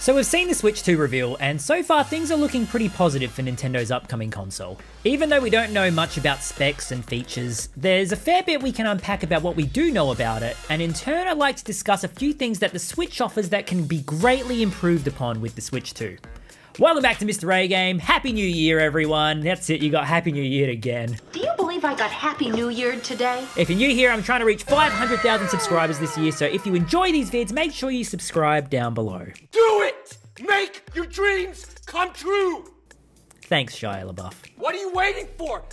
So we've seen the Switch 2 reveal, and so far things are looking pretty positive for Nintendo's upcoming console. Even though we don't know much about specs and features, there's a fair bit we can unpack about what we do know about it, and in turn I'd like to discuss a few things that the Switch offers that can be greatly improved upon with the Switch 2. Welcome back to Mr. A Game. Happy New Year, everyone. That's it, you got Happy New Year again. Do you believe I got Happy New Year today? If you're new here, I'm trying to reach 500,000 subscribers this year, so if you enjoy these vids, make sure you subscribe down below. Do it! Make your dreams come true! Thanks, Shia LaBeouf. What are you waiting for?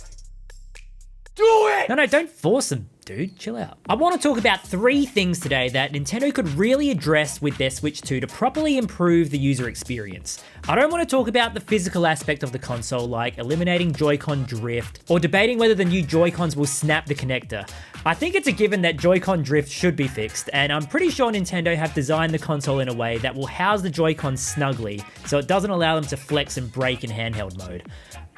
Do it! No, don't force them, dude. Chill out. I want to talk about 3 things today that Nintendo could really address with their Switch 2 to properly improve the user experience. I don't want to talk about the physical aspect of the console, like eliminating Joy-Con drift, or debating whether the new Joy-Cons will snap the connector. I think it's a given that Joy-Con drift should be fixed, and I'm pretty sure Nintendo have designed the console in a way that will house the Joy-Cons snugly, so it doesn't allow them to flex and break in handheld mode.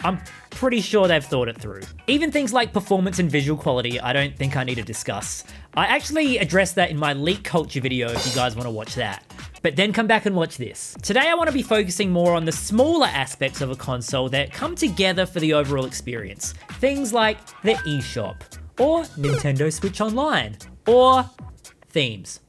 I'm pretty sure they've thought it through. Even things like performance and visual quality, I don't think I need to discuss. I actually addressed that in my leak culture video if you guys want to watch that. But then come back and watch this. Today I want to be focusing more on the smaller aspects of a console that come together for the overall experience. Things like the eShop, or Nintendo Switch Online, or themes.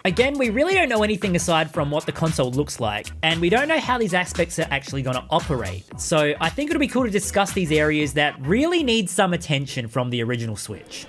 Again, we really don't know anything aside from what the console looks like, and we don't know how these aspects are actually going to operate. So I think it'll be cool to discuss these areas that really need some attention from the original Switch.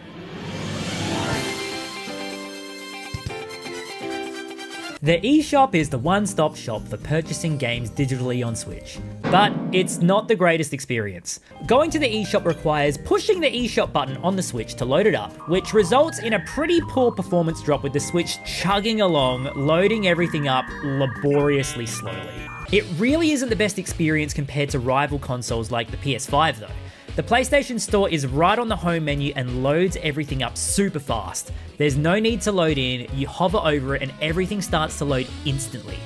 The eShop is the one-stop shop for purchasing games digitally on Switch, but it's not the greatest experience. Going to the eShop requires pushing the eShop button on the Switch to load it up, which results in a pretty poor performance drop with the Switch chugging along, loading everything up laboriously slowly. It really isn't the best experience compared to rival consoles like the PS5 though. The PlayStation Store is right on the home menu and loads everything up super fast. There's no need to load in, you hover over it and everything starts to load instantly.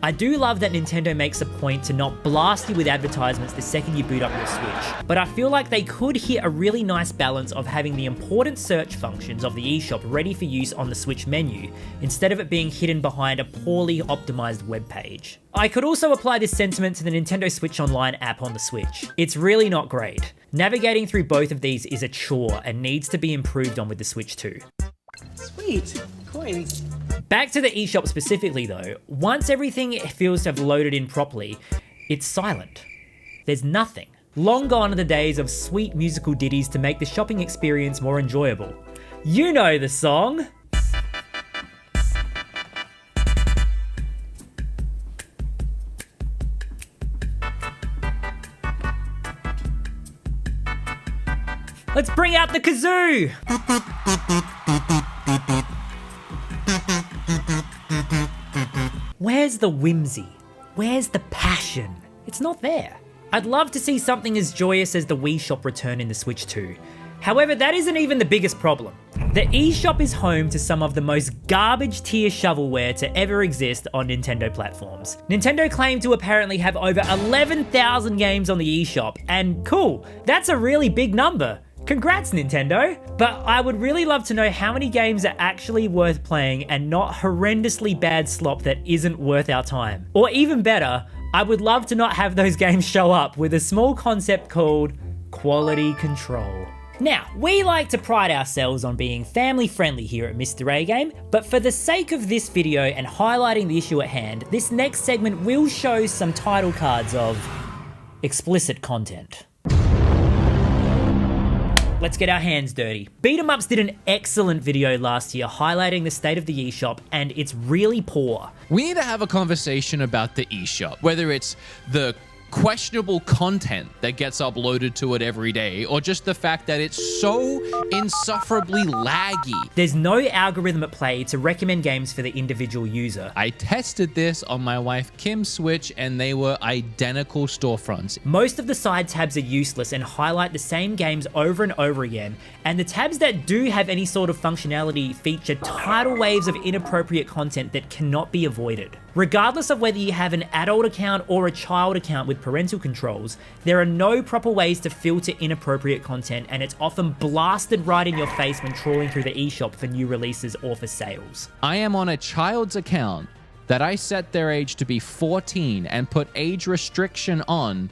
I do love that Nintendo makes a point to not blast you with advertisements the second you boot up your Switch, but I feel like they could hit a really nice balance of having the important search functions of the eShop ready for use on the Switch menu, instead of it being hidden behind a poorly optimized web page. I could also apply this sentiment to the Nintendo Switch Online app on the Switch. It's really not great. Navigating through both of these is a chore and needs to be improved on with the Switch 2. Sweet, coins. Back to the eShop specifically though, once everything feels to have loaded in properly, it's silent. There's nothing. Long gone are the days of sweet musical ditties to make the shopping experience more enjoyable. You know the song! Let's bring out the kazoo! Where's the whimsy? Where's the passion? It's not there. I'd love to see something as joyous as the Wii Shop return in the Switch 2. However, that isn't even the biggest problem. The eShop is home to some of the most garbage tier shovelware to ever exist on Nintendo platforms. Nintendo claimed to apparently have over 11,000 games on the eShop, and cool, that's a really big number. Congrats, Nintendo! But I would really love to know how many games are actually worth playing and not horrendously bad slop that isn't worth our time. Or even better, I would love to not have those games show up with a small concept called quality control. Now, we like to pride ourselves on being family friendly here at Mr. A Game, but for the sake of this video and highlighting the issue at hand, this next segment will show some title cards of explicit content. Let's get our hands dirty. Beat 'em Ups did an excellent video last year highlighting the state of the eShop, and it's really poor. We need to have a conversation about the eShop, whether it's the questionable content that gets uploaded to it every day, or just the fact that it's so insufferably laggy. There's no algorithm at play to recommend games for the individual user. I tested this on my wife Kim's Switch and they were identical storefronts. Most of the side tabs are useless and highlight the same games over and over again, and the tabs that do have any sort of functionality feature tidal waves of inappropriate content that cannot be avoided. Regardless of whether you have an adult account or a child account with parental controls, there are no proper ways to filter inappropriate content, and it's often blasted right in your face when trawling through the eShop for new releases or for sales. I am on a child's account that I set their age to be 14 and put age restriction on,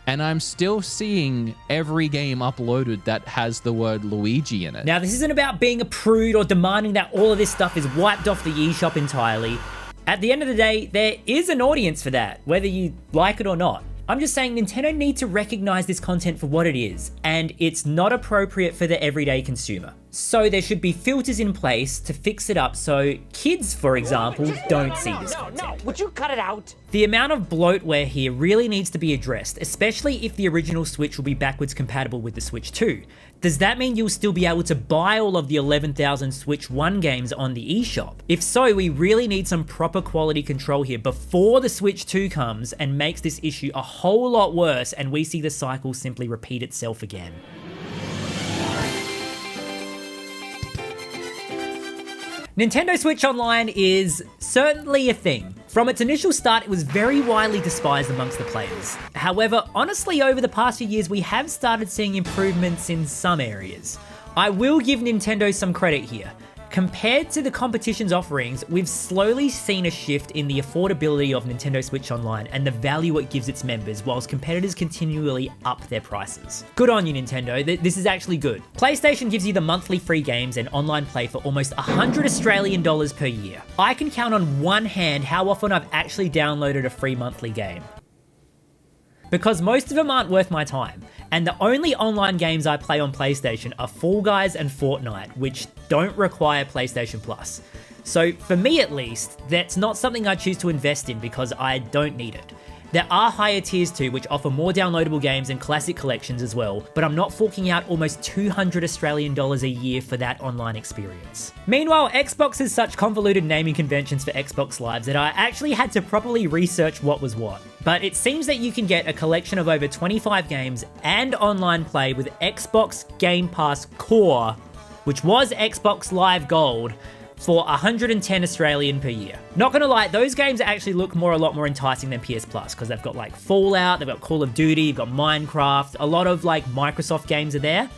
and I'm still seeing every game uploaded that has the word Luigi in it. Now, this isn't about being a prude or demanding that all of this stuff is wiped off the eShop entirely. At the end of the day, there is an audience for that, whether you like it or not. I'm just saying Nintendo need to recognize this content for what it is, and it's not appropriate for the everyday consumer. So there should be filters in place to fix it up so kids, for example, don't see this content. Would you cut it out? The amount of bloatware here really needs to be addressed, especially if the original Switch will be backwards compatible with the Switch 2. Does that mean you'll still be able to buy all of the 11,000 Switch 1 games on the eShop? If so, we really need some proper quality control here before the Switch 2 comes and makes this issue a whole lot worse and we see the cycle simply repeat itself again. Nintendo Switch Online is certainly a thing. From its initial start, it was very widely despised amongst the players. However, honestly, over the past few years, we have started seeing improvements in some areas. I will give Nintendo some credit here. Compared to the competition's offerings, we've slowly seen a shift in the affordability of Nintendo Switch Online and the value it gives its members, whilst competitors continually up their prices. Good on you, Nintendo. This is actually good. PlayStation gives you the monthly free games and online play for almost 100 Australian dollars per year. I can count on one hand how often I've actually downloaded a free monthly game, because most of them aren't worth my time. And the only online games I play on PlayStation are Fall Guys and Fortnite, which don't require PlayStation Plus. So for me at least, that's not something I choose to invest in because I don't need it. There are higher tiers too, which offer more downloadable games and classic collections as well, but I'm not forking out almost 200 Australian dollars a year for that online experience. Meanwhile, Xbox has such convoluted naming conventions for Xbox Lives that I actually had to properly research what was what. But it seems that you can get a collection of over 25 games and online play with Xbox Game Pass Core, which was Xbox Live Gold, for 110 Australian per year. Not gonna lie, those games actually look a lot more enticing than PS Plus, because they've got like Fallout, they've got Call of Duty, you've got Minecraft, a lot of like Microsoft games are there.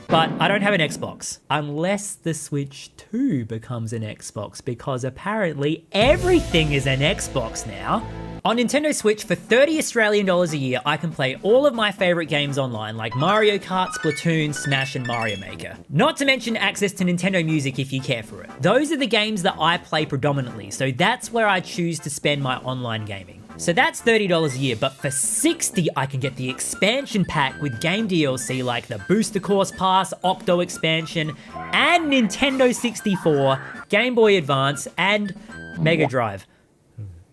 But I don't have an Xbox, unless the Switch 2 becomes an Xbox, because apparently everything is an Xbox now. On Nintendo Switch, for 30 Australian dollars a year, I can play all of my favorite games online, like Mario Kart, Splatoon, Smash, and Mario Maker. Not to mention access to Nintendo Music if you care for it. Those are the games that I play predominantly, so that's where I choose to spend my online gaming. So that's $30 a year, but for $60, I can get the expansion pack with game DLC like the Booster Course Pass, Octo expansion, and Nintendo 64, Game Boy Advance, and Mega Drive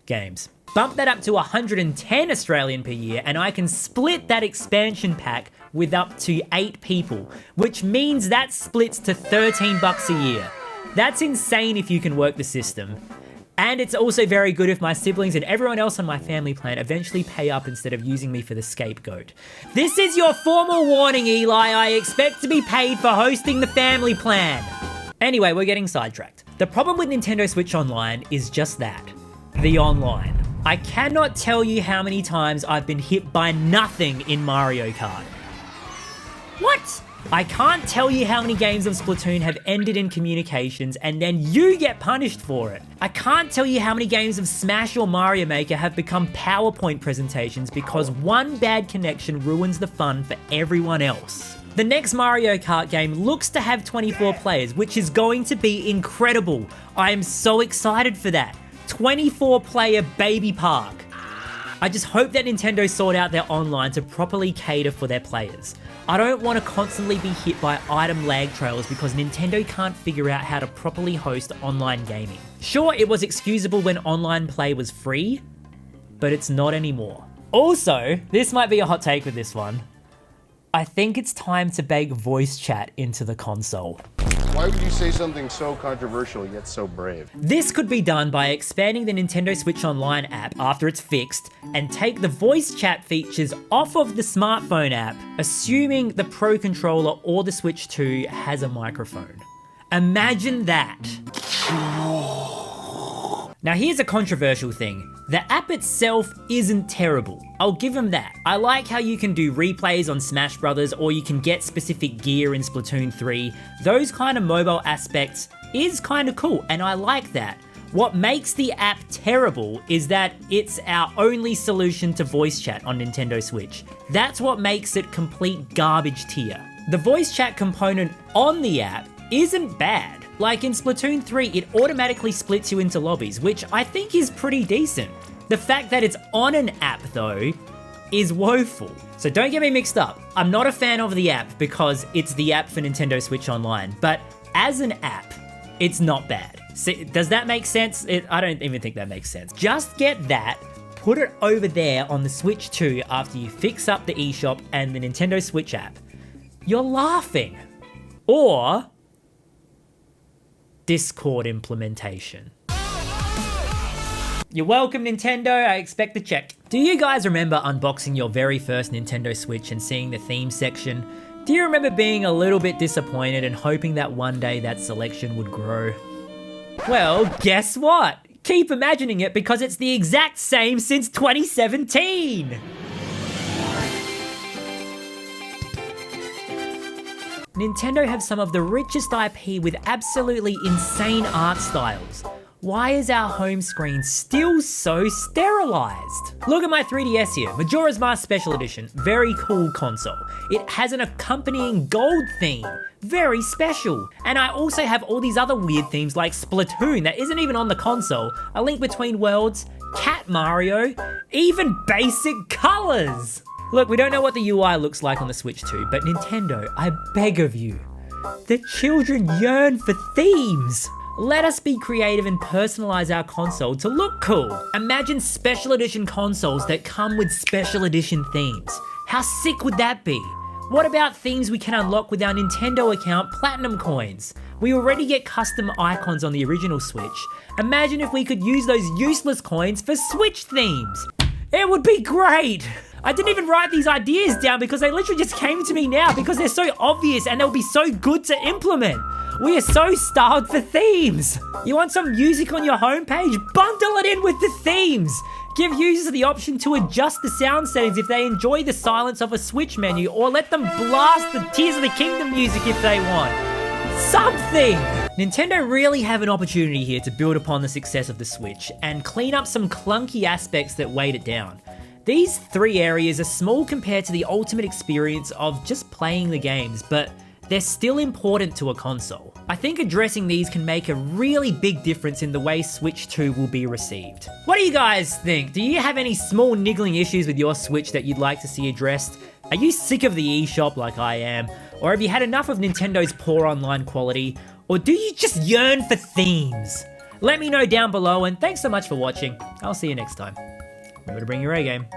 games. Bump that up to 110 Australian per year, and I can split that expansion pack with up to 8 people, which means that splits to $13 a year. That's insane if you can work the system. And it's also very good if my siblings and everyone else on my family plan eventually pay up instead of using me for the scapegoat. This is your formal warning, Eli. I expect to be paid for hosting the family plan. Anyway, we're getting sidetracked. The problem with Nintendo Switch Online is just that. The online. I cannot tell you how many times I've been hit by nothing in Mario Kart. What? I can't tell you how many games of Splatoon have ended in communications and then you get punished for it. I can't tell you how many games of Smash or Mario Maker have become PowerPoint presentations because one bad connection ruins the fun for everyone else. The next Mario Kart game looks to have 24 players, which is going to be incredible. I am so excited for that. 24-player baby park. I just hope that Nintendo sort out their online to properly cater for their players. I don't want to constantly be hit by item lag trails because Nintendo can't figure out how to properly host online gaming. Sure, it was excusable when online play was free, but it's not anymore. Also, this might be a hot take with this one. I think it's time to bake voice chat into the console. Why would you say something so controversial yet so brave? This could be done by expanding the Nintendo Switch Online app after it's fixed and take the voice chat features off of the smartphone app, assuming the Pro Controller or the Switch 2 has a microphone. Imagine that. Now here's a controversial thing. The app itself isn't terrible. I'll give them that. I like how you can do replays on Smash Brothers or you can get specific gear in Splatoon 3. Those kind of mobile aspects is kind of cool and I like that. What makes the app terrible is that it's our only solution to voice chat on Nintendo Switch. That's what makes it complete garbage tier. The voice chat component on the app isn't bad. Like in Splatoon 3, it automatically splits you into lobbies, which I think is pretty decent. The fact that it's on an app though, is woeful. So don't get me mixed up. I'm not a fan of the app because it's the app for Nintendo Switch Online, but as an app, it's not bad. See, does that make sense? I don't even think that makes sense. Just get that, put it over there on the Switch 2 after you fix up the eShop and the Nintendo Switch app. You're laughing. Or Discord implementation. You're welcome, Nintendo. I expect the check. Do you guys remember unboxing your very first Nintendo Switch and seeing the theme section? Do you remember being a little bit disappointed and hoping that one day that selection would grow? Well, guess what? Keep imagining it because it's the exact same since 2017. Nintendo have some of the richest IP with absolutely insane art styles. Why is our home screen still so sterilized? Look at my 3DS here, Majora's Mask Special Edition, very cool console. It has an accompanying gold theme, very special. And I also have all these other weird themes like Splatoon that isn't even on the console, A Link Between Worlds, Cat Mario, even basic colors. Look, we don't know what the UI looks like on the Switch 2, but Nintendo, I beg of you, the children yearn for themes. Let us be creative and personalize our console to look cool. Imagine special edition consoles that come with special edition themes. How sick would that be? What about themes we can unlock with our Nintendo account Platinum coins? We already get custom icons on the original Switch. Imagine if we could use those useless coins for Switch themes. It would be great. I didn't even write these ideas down because they literally just came to me now because they're so obvious and they'll be so good to implement. We are so starved for themes. You want some music on your homepage? Bundle it in with the themes. Give users the option to adjust the sound settings if they enjoy the silence of a Switch menu, or let them blast the Tears of the Kingdom music if they want. Something! Nintendo really have an opportunity here to build upon the success of the Switch and clean up some clunky aspects that weighed it down. These three areas are small compared to the ultimate experience of just playing the games, but they're still important to a console. I think addressing these can make a really big difference in the way Switch 2 will be received. What do you guys think? Do you have any small niggling issues with your Switch that you'd like to see addressed? Are you sick of the eShop like I am? Or have you had enough of Nintendo's poor online quality? Or do you just yearn for themes? Let me know down below, and thanks so much for watching. I'll see you next time. Remember to bring your A game.